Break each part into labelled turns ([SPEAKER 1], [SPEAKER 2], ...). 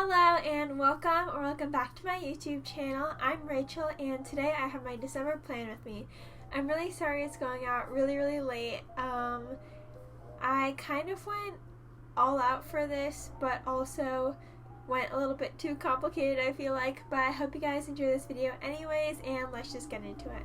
[SPEAKER 1] Hello and welcome back to my YouTube channel. I'm Rachel and today I have my December plan with me. I'm really sorry it's going out really late. I kind of went all out for this, but also went a little bit too complicated, I feel like, but I hope you guys enjoy this video anyways, and let's just get into it.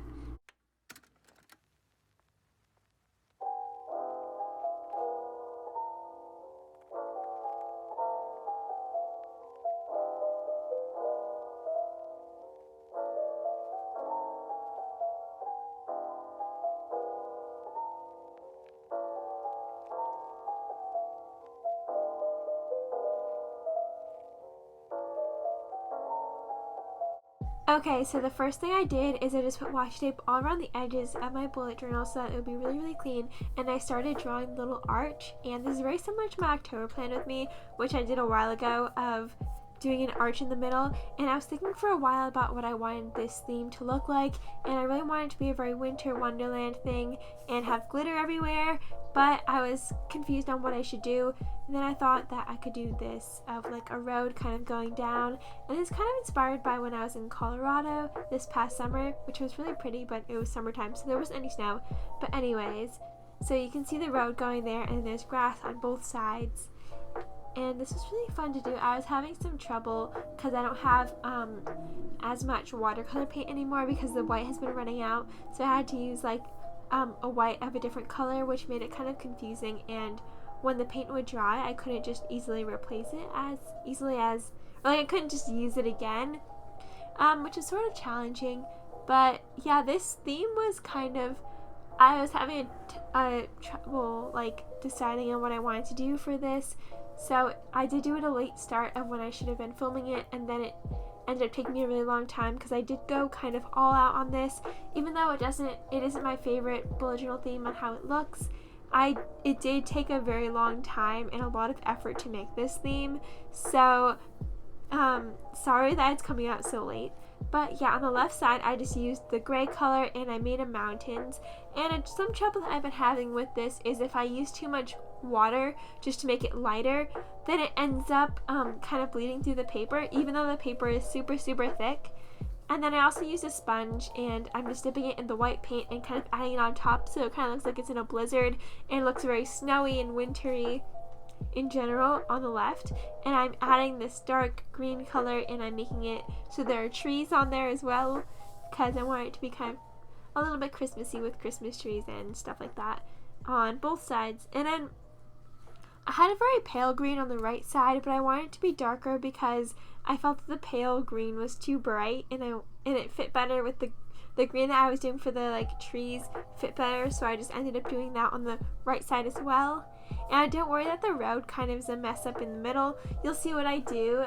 [SPEAKER 1] Okay, so the first thing I did is I just put washi tape all around the edges of my bullet journal so that it would be really clean, and I started drawing the little arch, and this is very similar to my October plan with me, which I did a while ago, of doing an arch in the middle. And I was thinking for a while about what I wanted this theme to look like, and I really wanted it to be a very winter wonderland thing and have glitter everywhere, but I was confused on what I should do. And then I thought that I could do this of like a road kind of going down, and it's kind of inspired by when I was in Colorado this past summer, which was really pretty, but it was summertime so there wasn't any snow. But anyways, so you can see the road going there and there's grass on both sides, and this was really fun to do. I was having some trouble because I don't have as much watercolor paint anymore because the white has been running out, so I had to use like a white of a different color, which made it kind of confusing, and when the paint would dry I couldn't just easily replace it as easily as, or like I couldn't just use it again, which is sort of challenging. But yeah, this theme was kind of, I was having a trouble like deciding on what I wanted to do for this, so I did do it a late start of when I should have been filming it, and then it ended up taking me a really long time because I did go kind of all out on this, even though it isn't my favorite bullet journal theme on how it looks. It did take a very long time and a lot of effort to make this theme, so sorry that it's coming out so late. But yeah, on the left side I just used the gray color and I made a mountains, and some trouble that I've been having with this is if I use too much water just to make it lighter, then it ends up kind of bleeding through the paper, even though the paper is super thick. And then I also used a sponge, and I'm just dipping it in the white paint and kind of adding it on top, so it kind of looks like it's in a blizzard and looks very snowy and wintry in general on the left. And I'm adding this dark green color and I'm making it so there are trees on there as well, because I want it to be kind of a little bit Christmassy with Christmas trees and stuff like that on both sides. And then I had a very pale green on the right side, but I wanted it to be darker because I felt that the pale green was too bright, and it fit better with the green that I was doing for the like trees fit better, so I just ended up doing that on the right side as well. And don't worry that the road kind of is a mess up in the middle. You'll see what I do.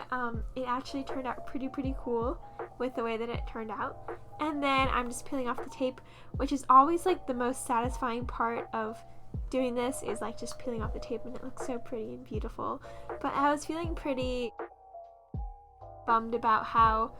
[SPEAKER 1] It actually turned out pretty cool with the way that it turned out. And then I'm just peeling off the tape, which is always like the most satisfying part of doing this, is like just peeling off the tape, and it looks so pretty and beautiful. But I was feeling pretty bummed about how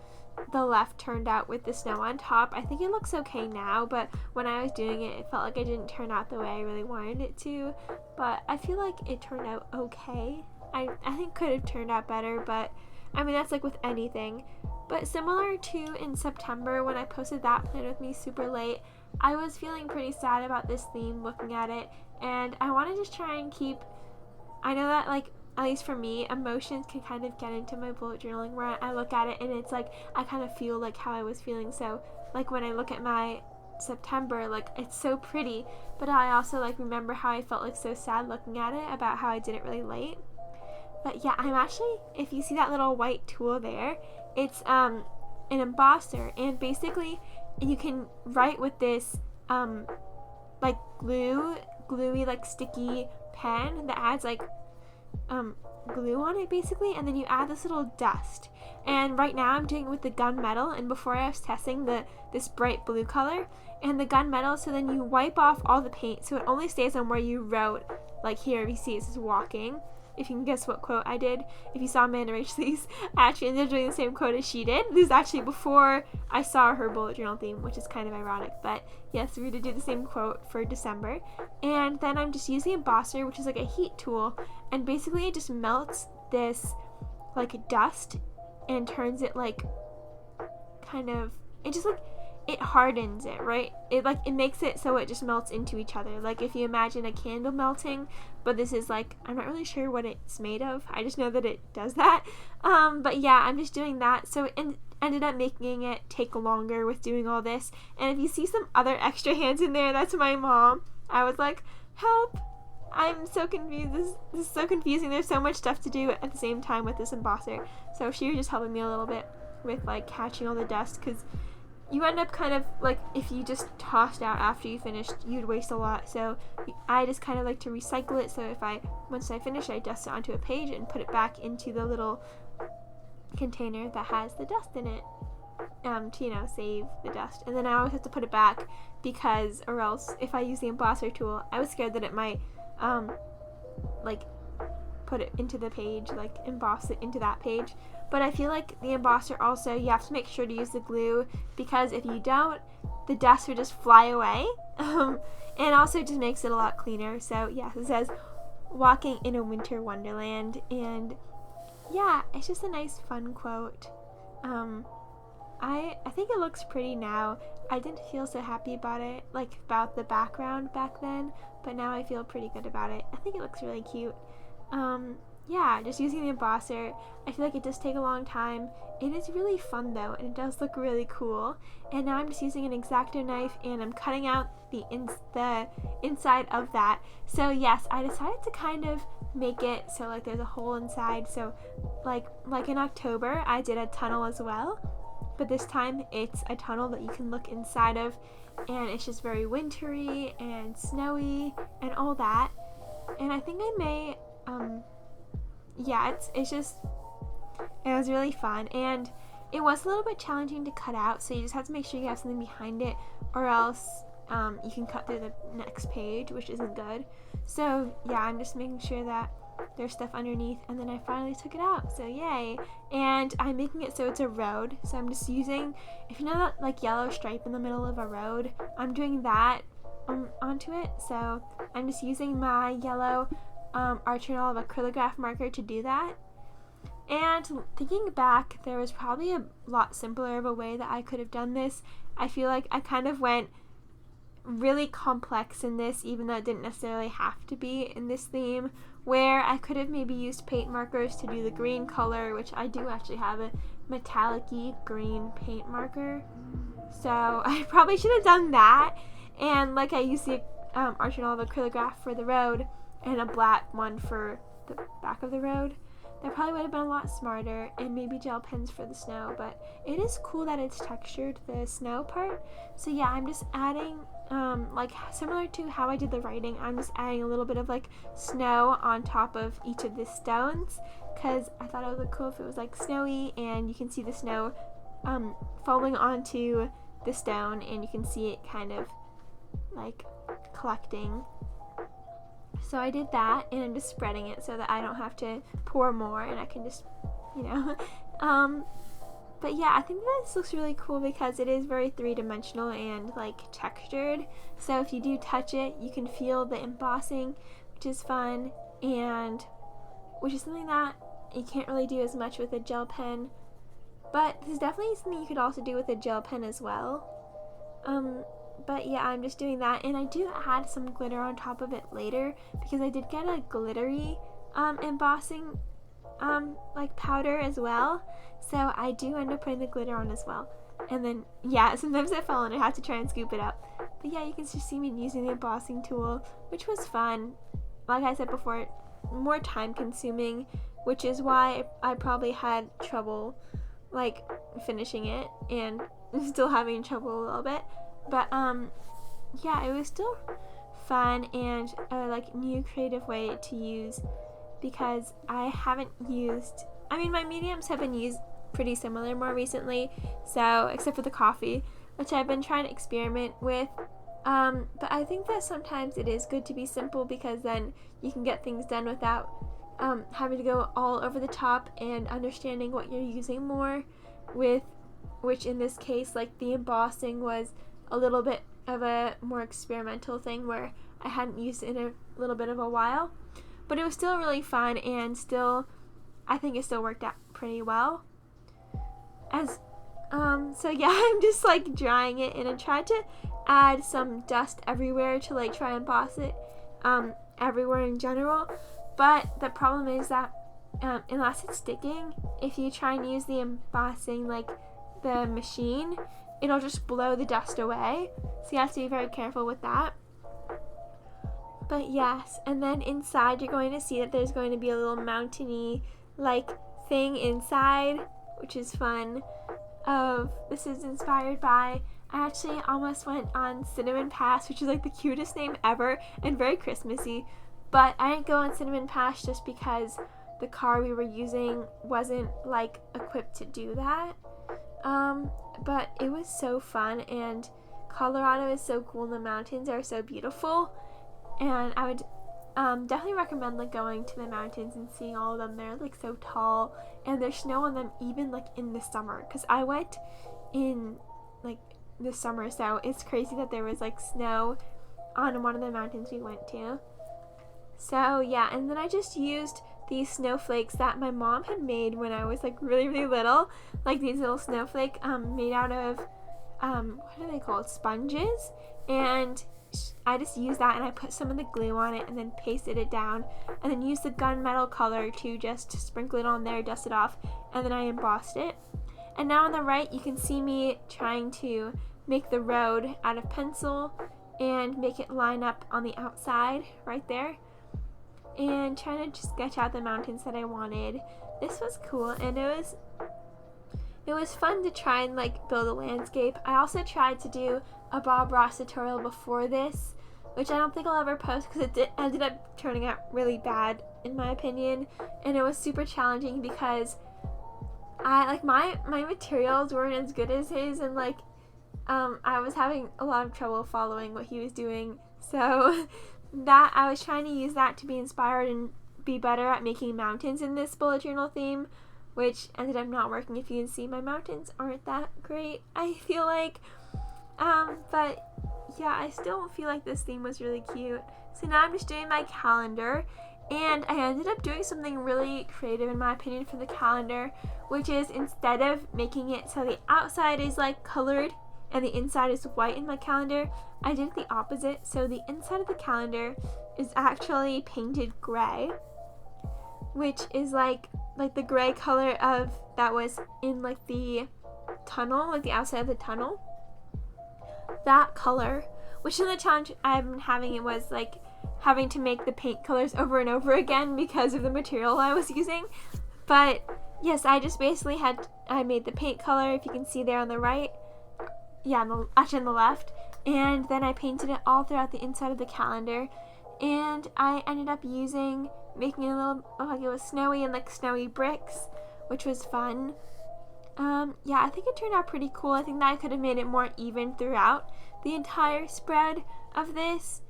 [SPEAKER 1] the left turned out with the snow on top. I think it looks okay now, but when I was doing it, it felt like it didn't turn out the way I really wanted it to. But I feel like it turned out okay. I think could have turned out better, but I mean that's like with anything. But similar to in September when I posted that plan with me super late, I was feeling pretty sad about this theme looking at it, and I want to just try and keep, I know that like, at least for me, emotions can kind of get into my bullet journaling where I look at it and it's like I kind of feel like how I was feeling. So like when I look at my September, like it's so pretty, but I also like remember how I felt like so sad looking at it about how I did it really late. But yeah, I'm actually, if you see that little white tool there, it's an embosser, and basically you can write with this like gluey like sticky pen that adds like glue on it basically, and then you add this little dust. And right now I'm doing it with the gunmetal, and before I was testing this bright blue color and the gunmetal, so then you wipe off all the paint so it only stays on where you wrote. Like here, if you see it says walking, if you can guess what quote I did. If you saw AmandaRachLee's, I actually ended up doing the same quote as she did. This is actually before I saw her bullet journal theme, which is kind of ironic, but yes, we're going to do the same quote for December. And then I'm just using Embosser, which is like a heat tool, and basically it just melts this like dust and turns it like kind of, it just like, it hardens it, right? It makes it so it just melts into each other. Like if you imagine a candle melting, but this is like, I'm not really sure what it's made of. I just know that it does that. But yeah, I'm just doing that. So it ended up making it take longer with doing all this. And if you see some other extra hands in there, that's my mom. I was like, help! I'm so confused. This is so confusing. There's so much stuff to do at the same time with this embosser. So she was just helping me a little bit with like catching all the dust, because you end up kind of like, if you just tossed out after you finished, you'd waste a lot. So I just kind of like to recycle it. So once I finish, I dust it onto a page and put it back into the little container that has the dust in it, to save the dust. And then I always have to put it back, because or else if I use the embosser tool, I was scared that it might like put it into the page, like emboss it into that page. But I feel like the embosser also, you have to make sure to use the glue, because if you don't, the dust would just fly away. And also just makes it a lot cleaner. So yeah, it says walking in a winter wonderland, and yeah, it's just a nice fun quote. I think it looks pretty now. I didn't feel so happy about it, like about the background back then, but now I feel pretty good about it. I think it looks really cute. Yeah, just using the embosser, I feel like it does take a long time. It is really fun though, and it does look really cool. And now I'm just using an X-Acto knife, and I'm cutting out the inside of that. So yes, I decided to kind of make it so like there's a hole inside. So like in October, I did a tunnel as well, but this time it's a tunnel that you can look inside of, and it's just very wintry and snowy and all that. And I think I may yeah, it was really fun, and it was a little bit challenging to cut out, so you just have to make sure you have something behind it, or else you can cut through the next page, which isn't good. So yeah, I'm just making sure that there's stuff underneath, and then I finally took it out, so yay. And I'm making it so it's a road, so I'm just using, if you know that like yellow stripe in the middle of a road, I'm doing that onto it. So I'm just using my yellow Arch-and-Olive acrylograph marker to do that. And thinking back, there was probably a lot simpler of a way that I could have done this. I feel like I kind of went really complex in this, even though it didn't necessarily have to be in this theme, where I could have maybe used paint markers to do the green color, which I do actually have a metallic-y green paint marker. So I probably should have done that. And like I used the Arch-and-Olive acrylograph for the road, and a black one for the back of the road. That probably would have been a lot smarter, and maybe gel pens for the snow, but it is cool that it's textured, the snow part. So yeah, I'm just adding, like similar to how I did the writing, I'm just adding a little bit of like snow on top of each of the stones, because I thought it would look cool if it was like snowy, and you can see the snow falling onto the stone, and you can see it kind of like collecting. So I did that, and I'm just spreading it so that I don't have to pour more, and I can just, but yeah, I think this looks really cool because it is very three-dimensional and like textured. So if you do touch it, you can feel the embossing, which is fun, and which is something that you can't really do as much with a gel pen. But this is definitely something you could also do with a gel pen as well. But yeah, I'm just doing that, and I do add some glitter on top of it later, because I did get a glittery embossing like powder as well, so I do end up putting the glitter on as well. And then yeah, sometimes I fell and I had to try and scoop it up. But yeah, you can just see me using the embossing tool, which was fun. Like I said before, more time consuming, which is why I probably had trouble like finishing it, and still having trouble a little bit. But yeah, it was still fun and a like new creative way to use, because I haven't used, I mean, my mediums have been used pretty similar more recently, so except for the coffee, which I've been trying to experiment with. But I think that sometimes it is good to be simple, because then you can get things done without having to go all over the top, and understanding what you're using more with, which in this case, like the embossing was a little bit of a more experimental thing where I hadn't used it in a little bit of a while, but it was still really fun, and still I think it still worked out pretty well. So yeah, I'm just like drying it, and I tried to add some dust everywhere to like try and emboss it everywhere in general, but the problem is that unless it's sticking, if you try and use the embossing, like the machine, it'll just blow the dust away, so you have to be very careful with that. But yes, and then inside you're going to see that there's going to be a little mountainy like thing inside, which is fun. This is inspired by, I actually almost went on Cinnamon Pass, which is like the cutest name ever and very Christmassy, but I didn't go on Cinnamon Pass just because the car we were using wasn't like equipped to do that. But it was so fun, and Colorado is so cool and the mountains are so beautiful, and I would definitely recommend like going to the mountains and seeing all of them. They're like so tall, and there's snow on them even like in the summer, because I went in like the summer, so it's crazy that there was like snow on one of the mountains we went to. So yeah, and then I just used these snowflakes that my mom had made when I was like really little, like these little snowflake made out of what are they called, sponges, and I just used that, and I put some of the glue on it and then pasted it down, and then used the gunmetal color to just sprinkle it on there, dust it off, and then I embossed it. And now on the right you can see me trying to make the road out of pencil and make it line up on the outside right there, and trying to just sketch out the mountains that I wanted. This was cool, and it was fun to try and like build a landscape. I also tried to do a Bob Ross tutorial before this, which I don't think I'll ever post because it ended up turning out really bad in my opinion, and it was super challenging because I like my materials weren't as good as his, and like I was having a lot of trouble following what he was doing, so that I was trying to use that to be inspired and be better at making mountains in this bullet journal theme, which ended up not working. If you can see, my mountains aren't that great, I feel like, but yeah, I still feel like this theme was really cute. So now I'm just doing my calendar, and I ended up doing something really creative in my opinion for the calendar, which is instead of making it so the outside is like colored and the inside is white in my calendar, I did the opposite. So the inside of the calendar is actually painted gray, which is like the gray color of that was in like the tunnel, like the outside of the tunnel. That color, which in the challenge I've been having, it was like having to make the paint colors over and over again because of the material I was using. But yes, I just basically I made the paint color, if you can see there on the right, actually on the left, and then I painted it all throughout the inside of the calendar, and I ended up making it a little like it was snowy and like snowy bricks, which was fun. Yeah, I think it turned out pretty cool. I think that I could have made it more even throughout the entire spread of this,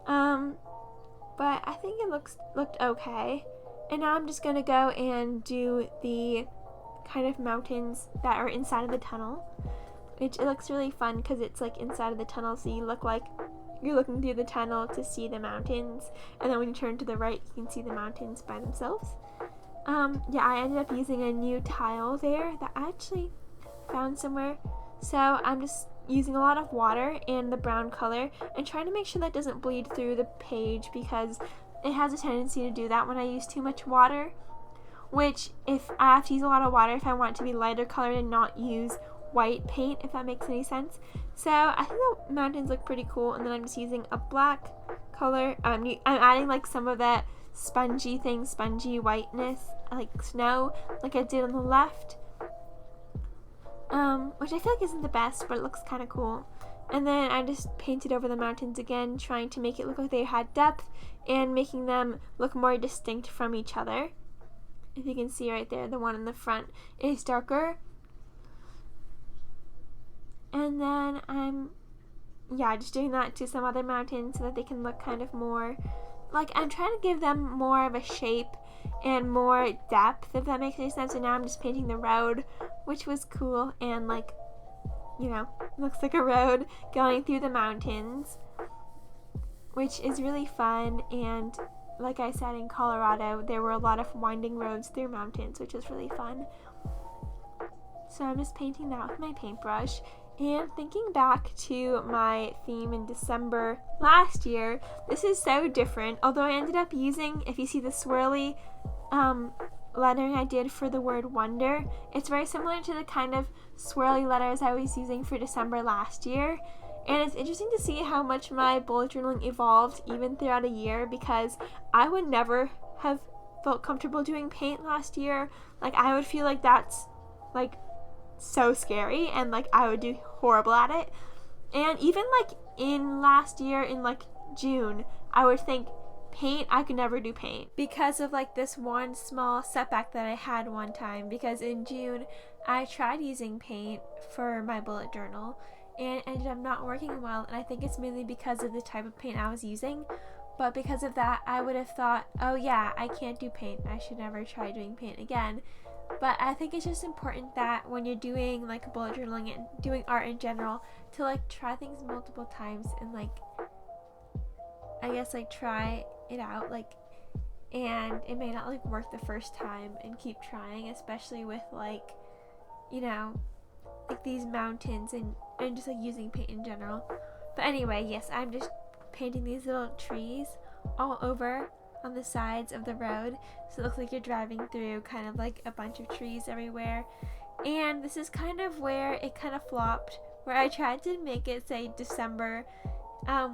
[SPEAKER 1] but I think it looked okay. And now I'm just gonna go and do the kind of mountains that are inside of the tunnel, which it looks really fun because it's like inside of the tunnel, so you look like you're looking through the tunnel to see the mountains, and then when you turn to the right you can see the mountains by themselves. Yeah, I ended up using a new tile there that I actually found somewhere, so I'm just using a lot of water and the brown color and trying to make sure that doesn't bleed through the page, because it has a tendency to do that when I use too much water, which if I have to use a lot of water if I want it to be lighter colored and not use white paint, if that makes any sense. So I think the mountains look pretty cool, and then I'm just using a black color. I'm adding like some of that spongy whiteness, like snow, like I did on the left, which I feel like isn't the best, but it looks kind of cool. And then I just painted over the mountains again, trying to make it look like they had depth and making them look more distinct from each other. If you can see right there, the one in the front is darker. And then I'm just doing that to some other mountains so that they can look kind of more like, I'm trying to give them more of a shape and more depth, if that makes any sense. And now I'm just painting the road, which was cool, and like, you know, looks like a road going through the mountains, which is really fun. And like I said, in Colorado, there were a lot of winding roads through mountains, which was really fun. So I'm just painting that with my paintbrush. And thinking back to my theme in December last year, this is so different. Although I ended up using, if you see the swirly lettering I did for the word wonder, it's very similar to the kind of swirly letters I was using for December last year. And it's interesting to see how much my bullet journaling evolved even throughout a year, because I would never have felt comfortable doing paint last year. Like, I would feel like that's like so scary, and like I would do horrible at it. And even like in last year in like June, I would think paint, I could never do paint because of like this one small setback that I had one time, because in June I tried using paint for my bullet journal and it ended up not working well, and I think it's mainly because of the type of paint I was using. But because of that, I would have thought, oh yeah, I can't do paint, I should never try doing paint again. But I think it's just important that when you're doing like bullet journaling and doing art in general, to like try things multiple times and like, I guess like try it out, like, and it may not like work the first time, and keep trying, especially with like, you know, like these mountains and just like using paint in general. But anyway, yes, I'm just painting these little trees all over on the sides of the road, so it looks like you're driving through kind of like a bunch of trees everywhere. And this is kind of where it kind of flopped, where I tried to make it say December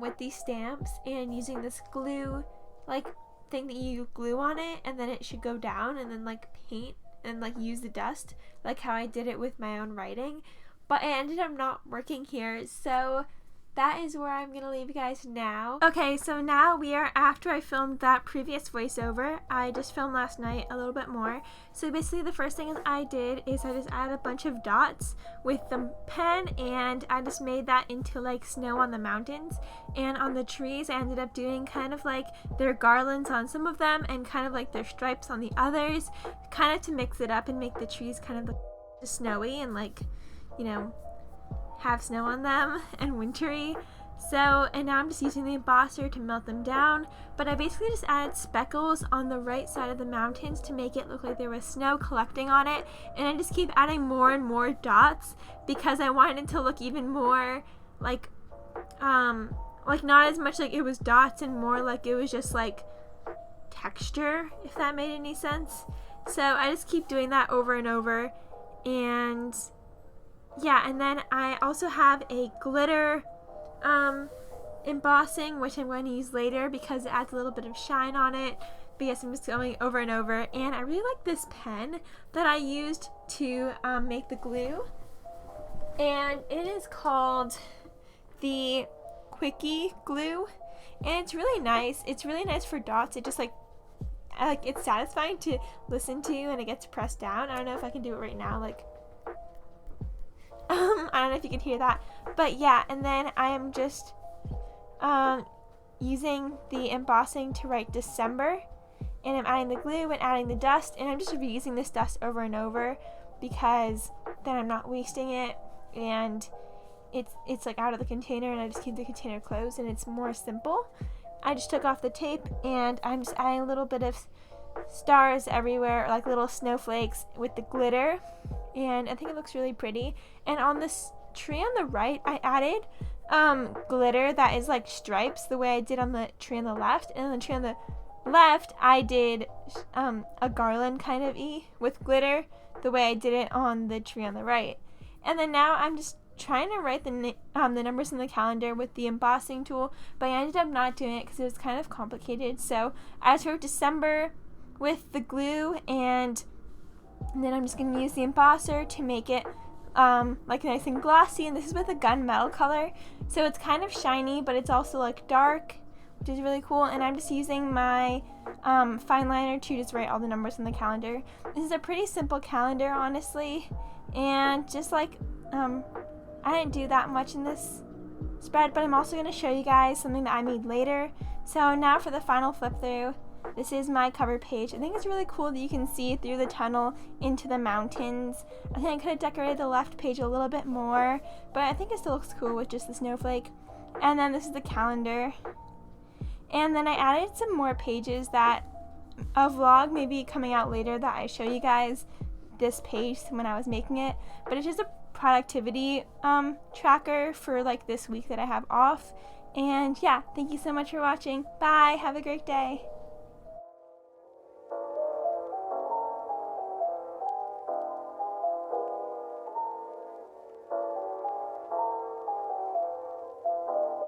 [SPEAKER 1] with these stamps and using this glue like thing that you glue on it, and then it should go down and then like paint and like use the dust like how I did it with my own writing. But it ended up not working here, so that is where I'm going to leave you guys now. Okay, so now we are after I filmed that previous voiceover. I just filmed last night a little bit more. So basically the first thing I did is I just added a bunch of dots with the pen, and I just made that into like snow on the mountains. And on the trees, I ended up doing kind of like their garlands on some of them and kind of like their stripes on the others, kind of to mix it up and make the trees kind of look snowy and like, you know, have snow on them and wintry. So, and now I'm just using the embosser to melt them down, but I basically just added speckles on the right side of the mountains to make it look like there was snow collecting on it, and I just keep adding more and more dots because I wanted it to look even more like not as much like it was dots and more like it was just like texture, if that made any sense. So I just keep doing that over and over. And yeah, and then I also have a glitter embossing, which I'm going to use later because it adds a little bit of shine on it. But yes, I'm just going over and over. And I really like this pen that I used to make the glue. And it is called the Quickie glue. And it's really nice. It's really nice for dots. It just like it's satisfying to listen to, and it gets pressed down. I don't know if I can do it right now, like I don't know if you can hear that, but yeah. And then I am just using the embossing to write December, and I'm adding the glue and adding the dust, and I'm just reusing this dust over and over because then I'm not wasting it, and it's like out of the container, and I just keep the container closed, and it's more simple. I just took off the tape, and I'm just adding a little bit of stars everywhere, like little snowflakes with the glitter, and I think it looks really pretty. And on this tree on the right, I added glitter that is like stripes, the way I did on the tree on the left, and on the tree on the left I did a garland kind of with glitter, the way I did it on the tree on the right. And then now I'm just trying to write the numbers in the calendar with the embossing tool, but I ended up not doing it because it was kind of complicated. So I just wrote December with the glue, and then I'm just going to use the embosser to make it like nice and glossy, and this is with a gunmetal color, so it's kind of shiny, but it's also like dark, which is really cool. And I'm just using my fine liner to just write all the numbers in the calendar. This is a pretty simple calendar, honestly, and just like I didn't do that much in this spread, but I'm also going to show you guys something that I made later. So now for the final flip through, this is my cover page. I think it's really cool that you can see through the tunnel into the mountains. I think I could have decorated the left page a little bit more, but I think it still looks cool with just the snowflake. And then this is the calendar.
[SPEAKER 2] And then I added some more pages that a vlog may be coming out later that I show you guys this page when I was making it, but it's just a productivity tracker for like this week that I have off. And yeah, thank you so much for watching. Bye, have a great day.